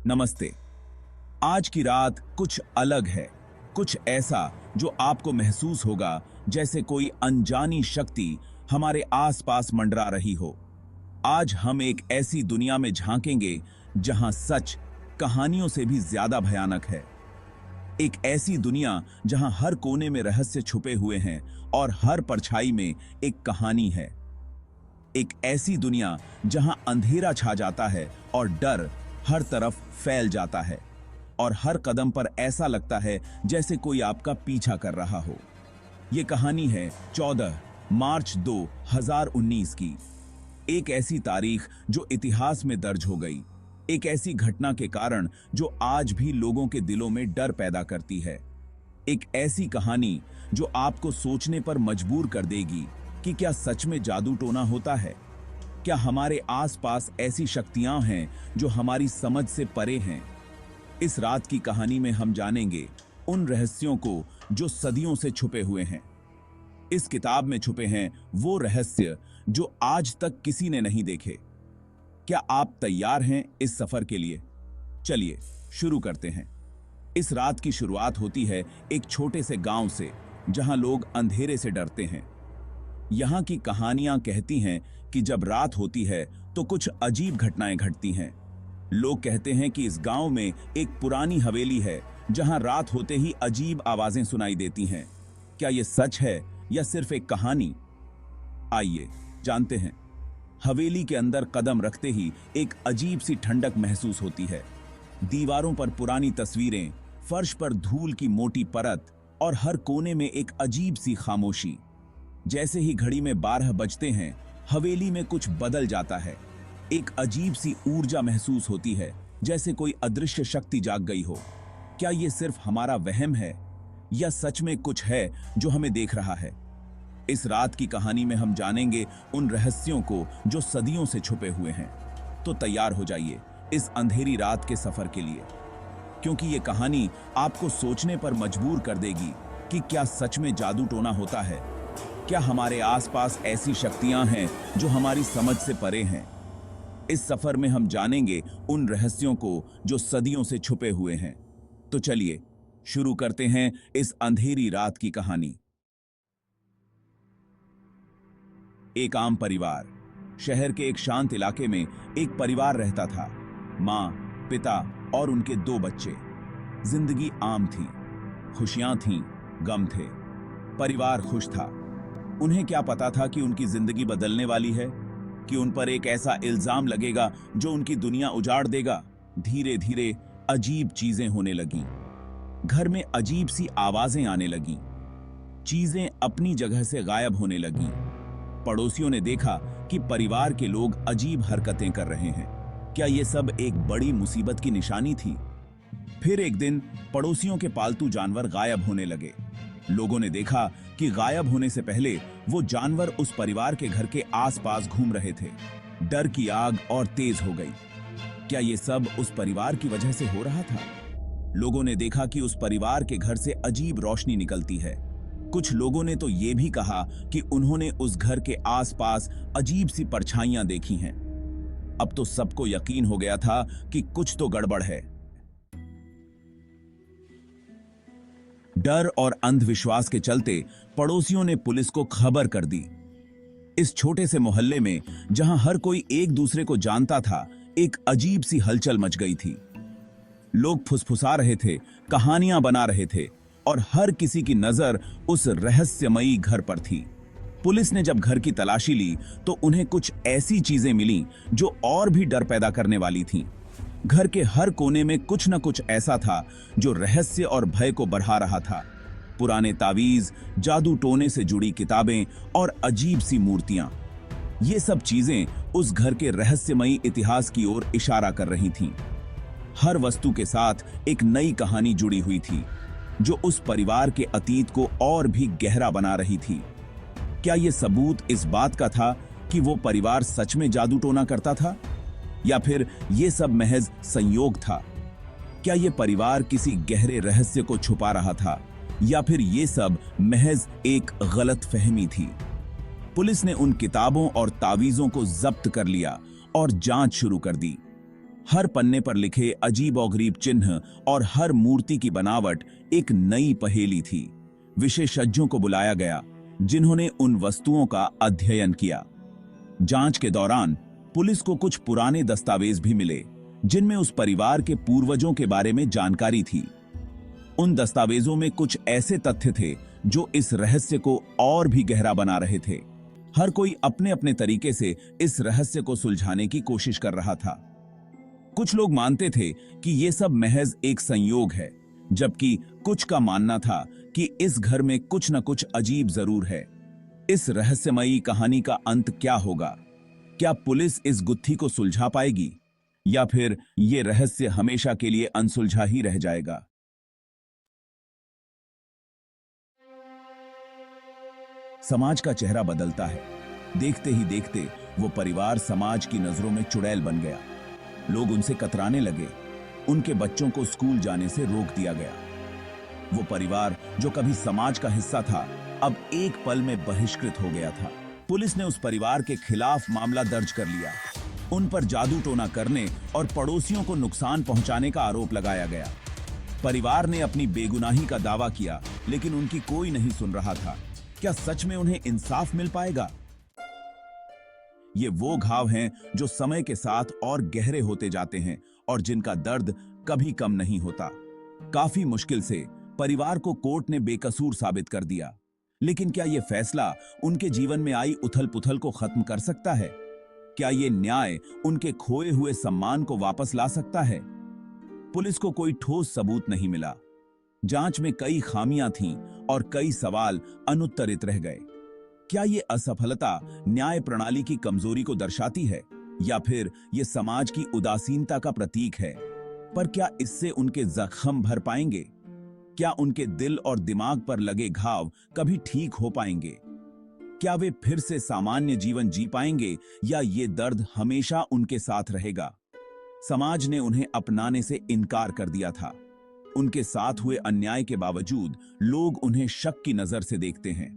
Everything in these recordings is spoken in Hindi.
नमस्ते। आज की रात कुछ अलग है, कुछ ऐसा जो आपको महसूस होगा जैसे कोई अनजानी शक्ति हमारे आसपास मंडरा रही हो। आज हम एक ऐसी दुनिया में झांकेंगे जहां सच कहानियों से भी ज्यादा भयानक है। एक ऐसी दुनिया जहां हर कोने में रहस्य छुपे हुए हैं और हर परछाई में एक कहानी है। एक ऐसी दुनिया जहां अंधेरा छा जाता है और डर हर तरफ फैल जाता है और हर कदम पर ऐसा लगता है जैसे कोई आपका पीछा कर रहा हो। यह कहानी है 14 मार्च 2019 की। एक ऐसी तारीख जो इतिहास में दर्ज हो गई, एक ऐसी घटना के कारण जो आज भी लोगों के दिलों में डर पैदा करती है। एक ऐसी कहानी जो आपको सोचने पर मजबूर कर देगी कि क्या सच में जादू टोना होता है? क्या हमारे आसपास ऐसी शक्तियां हैं जो हमारी समझ से परे हैं? इस रात की कहानी में हम जानेंगे उन रहस्यों को जो सदियों से छुपे हुए हैं। इस किताब में छुपे हैं वो रहस्य जो आज तक किसी ने नहीं देखे। क्या आप तैयार हैं इस सफर के लिए? चलिए शुरू करते हैं। इस रात की शुरुआत होती है एक छोटे से गांव से, जहां लोग अंधेरे से डरते हैं। यहां की कहानियां कहती हैं कि जब रात होती है तो कुछ अजीब घटनाएं घटती हैं। लोग कहते हैं कि इस गांव में एक पुरानी हवेली है जहां रात होते ही अजीब आवाजें सुनाई देती हैं। क्या यह सच है या सिर्फ एक कहानी? आइए जानते हैं। हवेली के अंदर कदम रखते ही एक अजीब सी ठंडक महसूस होती है। दीवारों पर पुरानी तस्वीरें, फर्श पर धूल की मोटी परत और हर कोने में एक अजीब सी खामोशी। जैसे ही घड़ी में 12 बजते हैं, हवेली में कुछ बदल जाता है। एक अजीब सी ऊर्जा महसूस होती है, जैसे कोई अदृश्य शक्ति जाग गई हो। क्या यह सिर्फ हमारा वहम है या सच में कुछ है जो हमें देख रहा है? इस रात की कहानी में हम जानेंगे उन रहस्यों को जो सदियों से छुपे हुए हैं। तो तैयार हो जाइए इस अंधेरी रात के सफर के लिए, क्योंकि यह कहानी आपको सोचने पर मजबूर कर देगी कि क्या सच में जादू टोना होता है? क्या हमारे आसपास ऐसी शक्तियां हैं जो हमारी समझ से परे हैं? इस सफर में हम जानेंगे उन रहस्यों को जो सदियों से छुपे हुए हैं। तो चलिए शुरू करते हैं इस अंधेरी रात की कहानी। एक आम परिवार। शहर के एक शांत इलाके में एक परिवार रहता था। मां, पिता और उनके 2 बच्चे। जिंदगी आम थी, खुशियां थीं, गम थे। परिवार खुश था। उन्हें क्या पता था कि उनकी जिंदगी बदलने वाली है, कि उन पर एक ऐसा इल्जाम लगेगा जो उनकी दुनिया उजाड़ देगा। धीरे धीरे अजीब चीजें होने लगीं। घर में अजीब सी आवाजें आने लगीं। चीजें अपनी जगह से गायब होने लगीं। पड़ोसियों ने देखा कि परिवार के लोग अजीब हरकतें कर रहे हैं। क्या यह सब एक बड़ी मुसीबत की निशानी थी? फिर एक दिन पड़ोसियों के पालतू जानवर गायब होने लगे। लोगों ने देखा कि गायब होने से पहले वो जानवर उस परिवार के घर के आसपास घूम रहे थे। डर की आग और तेज हो गई। क्या ये सब उस परिवार की वजह से हो रहा था? लोगों ने देखा कि उस परिवार के घर से अजीब रोशनी निकलती है। कुछ लोगों ने तो ये भी कहा कि उन्होंने उस घर के आसपास अजीब सी परछाइयां देखी हैं। अब तो सबको यकीन हो गया था कि कुछ तो गड़बड़ है। डर और अंधविश्वास के चलते पड़ोसियों ने पुलिस को खबर कर दी। इस छोटे से मोहल्ले में, जहां हर कोई एक दूसरे को जानता था, एक अजीब सी हलचल मच गई थी। लोग फुसफुसा रहे थे, कहानियां बना रहे थे और हर किसी की नजर उस रहस्यमयी घर पर थी। पुलिस ने जब घर की तलाशी ली तो उन्हें कुछ ऐसी चीजें मिलीं जो और भी डर पैदा करने वाली थीं। घर के हर कोने में कुछ न कुछ ऐसा था जो रहस्य और भय को बढ़ा रहा था। पुराने तावीज, जादू टोने से जुड़ी किताबें और अजीब सी मूर्तियां। ये सब चीजें उस घर के रहस्यमयी इतिहास की ओर इशारा कर रही थीं। हर वस्तु के साथ एक नई कहानी जुड़ी हुई थी जो उस परिवार के अतीत को और भी गहरा बना रही थी। क्या यह सबूत इस बात का था कि वो परिवार सच में जादू टोना करता था, या फिर यह सब महज संयोग था? क्या यह परिवार किसी गहरे रहस्य को छुपा रहा था, या फिर यह सब महज एक गलत फहमी थी? पुलिस ने उन किताबों और तावीजों को जब्त कर लिया और जांच शुरू कर दी। हर पन्ने पर लिखे अजीबोगरीब चिन्ह और हर मूर्ति की बनावट एक नई पहेली थी। विशेषज्ञों को बुलाया गया, जिन्होंने उन वस्तुओं का अध्ययन किया। जांच के दौरान पुलिस को कुछ पुराने दस्तावेज भी मिले, जिनमें उस परिवार के पूर्वजों के बारे में जानकारी थी। उन दस्तावेजों में कुछ ऐसे तथ्य थे जो इस रहस्य को और भी गहरा बना रहे थे। हर कोई अपने अपने तरीके से इस रहस्य को सुलझाने की कोशिश कर रहा था। कुछ लोग मानते थे कि यह सब महज एक संयोग है, जबकि कुछ का मानना था कि इस घर में कुछ न कुछ अजीब जरूर है। इस रहस्यमयी कहानी का अंत क्या होगा? क्या पुलिस इस गुत्थी को सुलझा पाएगी, या फिर यह रहस्य हमेशा के लिए अनसुलझा ही रह जाएगा? समाज का चेहरा बदलता है। देखते ही देखते वो परिवार समाज की नजरों में चुड़ैल बन गया। लोग उनसे कतराने लगे। उनके बच्चों को स्कूल जाने से रोक दिया गया। वो परिवार जो कभी समाज का हिस्सा था, अब एक पल में बहिष्कृत हो गया था। पुलिस ने उस परिवार के खिलाफ मामला दर्ज कर लिया। उन पर जादू टोना करने और पड़ोसियों को नुकसान पहुंचाने का आरोप लगाया गया। परिवार ने अपनी बेगुनाही का दावा किया, लेकिन उनकी कोई नहीं सुन रहा था। क्या सच में उन्हें इंसाफ मिल पाएगा? ये वो घाव हैं जो समय के साथ और गहरे होते जाते हैं और जिनका दर्द कभी कम नहीं होता। काफी मुश्किल से परिवार को कोर्ट ने बेकसूर साबित कर दिया, लेकिन क्या यह फैसला उनके जीवन में आई उथल-पुथल को खत्म कर सकता है? क्या यह न्याय उनके खोए हुए सम्मान को वापस ला सकता है? पुलिस को कोई ठोस सबूत नहीं मिला। जांच में कई खामियां थीं और कई सवाल अनुत्तरित रह गए। क्या ये असफलता न्याय प्रणाली की कमजोरी को दर्शाती है, या फिर ये समाज की उदासीनता का प्रतीक है? पर क्या इससे उनके जख्म भर पाएंगे? क्या उनके दिल और दिमाग पर लगे घाव कभी ठीक हो पाएंगे? क्या वे फिर से सामान्य जीवन जी पाएंगे, या ये दर्द हमेशा उनके साथ रहेगा? समाज ने उन्हें अपनाने से इनकार कर दिया था। उनके साथ हुए अन्याय के बावजूद लोग उन्हें शक की नजर से देखते हैं।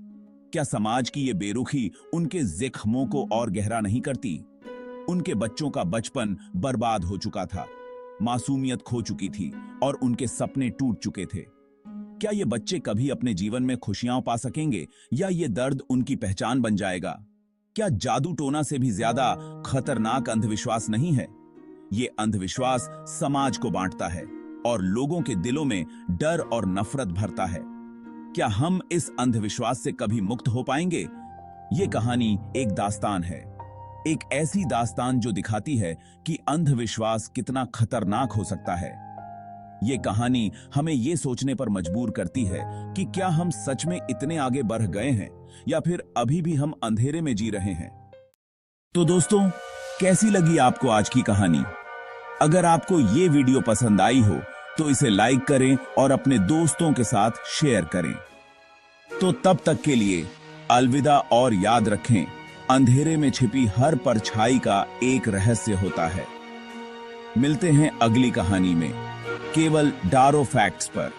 क्या समाज की ये बेरुखी उनके जख्मों को और गहरा नहीं करती? उनके बच्चों का बचपन बर्बाद हो चुका था, मासूमियत खो चुकी थी और उनके सपने टूट चुके थे। क्या ये बच्चे कभी अपने जीवन में खुशियां पा सकेंगे, या ये दर्द उनकी पहचान बन जाएगा? क्या जादू टोना से भी ज्यादा खतरनाक अंधविश्वास नहीं है? ये अंधविश्वास समाज को बांटता है और लोगों के दिलों में डर और नफरत भरता है। क्या हम इस अंधविश्वास से कभी मुक्त हो पाएंगे? ये कहानी एक दास्तान है, एक ऐसी दास्तान जो दिखाती है कि अंधविश्वास कितना खतरनाक हो सकता है। ये कहानी हमें ये सोचने पर मजबूर करती है कि क्या हम सच में इतने आगे बढ़ गए हैं, या फिर अभी भी हम अंधेरे में जी रहे हैं। तो दोस्तों, कैसी लगी आपको आज की कहानी? अगर आपको ये वीडियो पसंद आई हो तो इसे लाइक करें और अपने दोस्तों के साथ शेयर करें। तो तब तक के लिए अलविदा, और याद रखें, अंधेरे में छिपी हर परछाई का एक रहस्य होता है। मिलते हैं अगली कहानी में, केवल डारो फैक्ट्स पर।